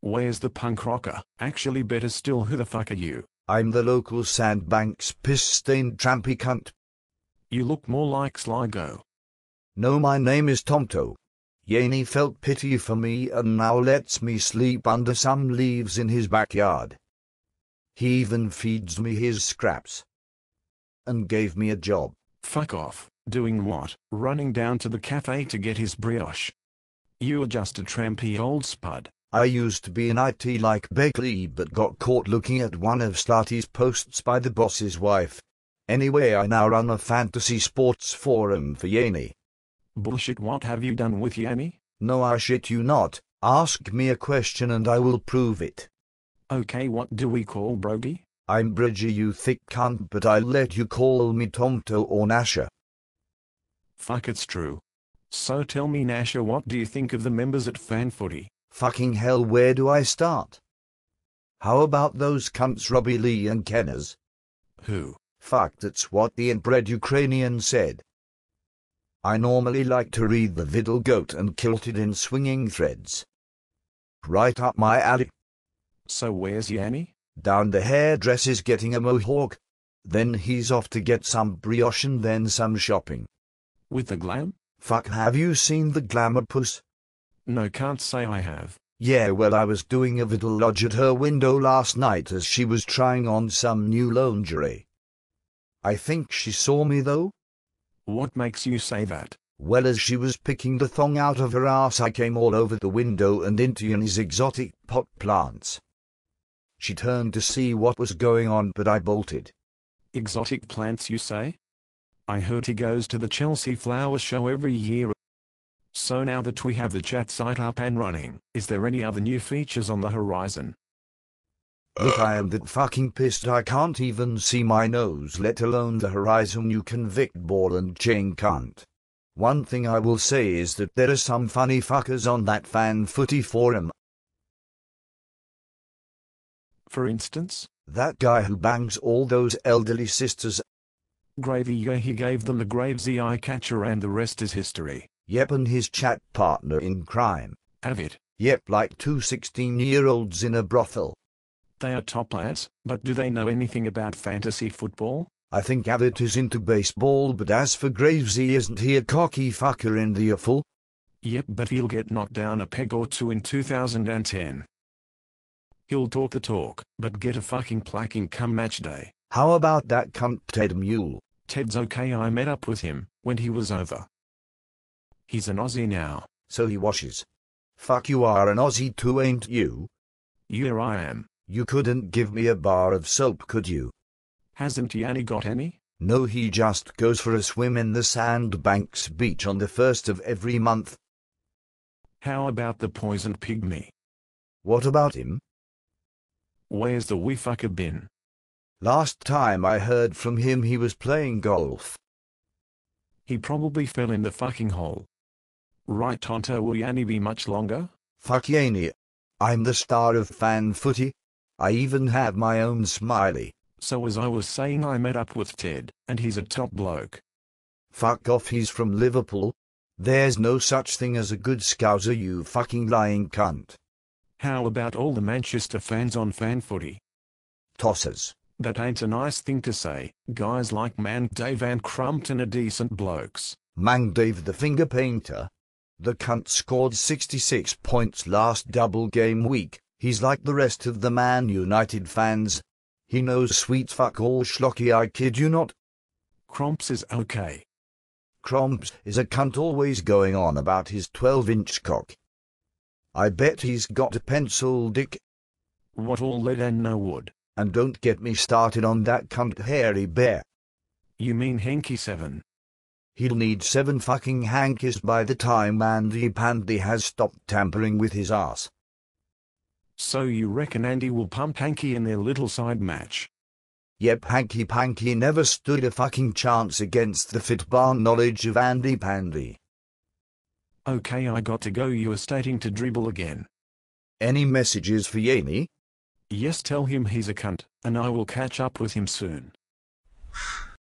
Where's the punk rocker? Actually, better still, who the fuck are you? I'm the local Sandbanks piss-stained trampy cunt. You look more like Sligo. No, my name is Tomto. Yaney felt pity for me and now lets me sleep under some leaves in his backyard. He even feeds me his scraps. And gave me a job. Fuck off. Doing what? Running down to the cafe to get his brioche. You're just a trampy old spud. I used to be in IT like Beckley but got caught looking at one of Slatty's posts by the boss's wife. Anyway, I now run a fantasy sports forum for Yaney. Bullshit, what have you done with Yaney? No, I shit you not. Ask me a question and I will prove it. Okay, what do we call Brogy? I'm Bridger, you thick cunt, but I'll let you call me Tomto or Nasher. Fuck, it's true. So tell me, Nasher, what do you think of the members at FanFooty? Fucking hell, where do I start? How about those cunts Robbie Lee and Kenners? Who? Fuck, that's what the inbred Ukrainian said. I normally like to read the Viddle Goat and Kilted in Swinging Threads. Right up my alley. So where's Yaney? Down the hairdresser's getting a mohawk. Then he's off to get some brioche and then some shopping. With the glam? Fuck, have you seen the glamour puss? No, can't say I have. Yeah, well, I was doing a Viddle lodge at her window last night as she was trying on some new lingerie. I think she saw me though. What makes you say that? Well, as she was picking the thong out of her ass, I came all over the window and into Yaney's exotic pot plants. She turned to see what was going on, but I bolted. Exotic plants, you say? I heard he goes to the Chelsea Flower Show every year. So now that we have the chat site up and running, is there any other new features on the horizon? Look, I am that fucking pissed I can't even see my nose, let alone the horizon, you convict ball and chain cunt. One thing I will say is that there are some funny fuckers on that FanFooty forum. For instance? That guy who bangs all those elderly sisters. Gravy, yeah, he gave them the Gravesy eye catcher and the rest is history. Yep, and his chat partner in crime. Avid. Yep, like two 16-year-olds in a brothel. They are top lads, but do they know anything about fantasy football? I think Avid is into baseball, but as for Gravesy, isn't he a cocky fucker in the UFL? Yep, but he'll get knocked down a peg or two in 2010. He'll talk the talk, but get a fucking placking come match day. How about that cunt Ted Mule? Ted's okay, I met up with him when he was over. He's an Aussie now. So he washes. Fuck, you are an Aussie too, ain't you? Yeah, I am. You couldn't give me a bar of soap, could you? Hasn't Yanni got any? No, he just goes for a swim in the Sandbanks beach on the 1st of every month. How about the poisoned pygmy? What about him? Where's the wee fucker been? Last time I heard from him he was playing golf. He probably fell in the fucking hole. Right, Tonto, will Yanni be much longer? Fuck Yanni. I'm the star of FanFooty. I even have my own smiley. So as I was saying, I met up with Ted, and he's a top bloke. Fuck off, he's from Liverpool. There's no such thing as a good scouser, you fucking lying cunt. How about all the Manchester fans on FanFooty? Tossers. That ain't a nice thing to say. Guys like Man Dave and Crumpton are decent blokes. Man Dave the finger painter. The cunt scored 66 points last double game week. He's like the rest of the Man United fans. He knows sweet fuck all schlocky, I kid you not. Cromps is okay. Cromps is a cunt always going on about his 12-inch cock. I bet he's got a pencil dick. What, all lead and no wood? And don't get me started on that cunt hairy bear. You mean Henky 7? He'll need 7 fucking hankies by the time Andy Pandy has stopped tampering with his ass. So you reckon Andy will pump Hanky in their little side match? Yep, Hanky Panky never stood a fucking chance against the fit barn knowledge of Andy Pandy. Okay, I got to go, you are starting to dribble again. Any messages for Yaney? Yes, tell him he's a cunt, and I will catch up with him soon.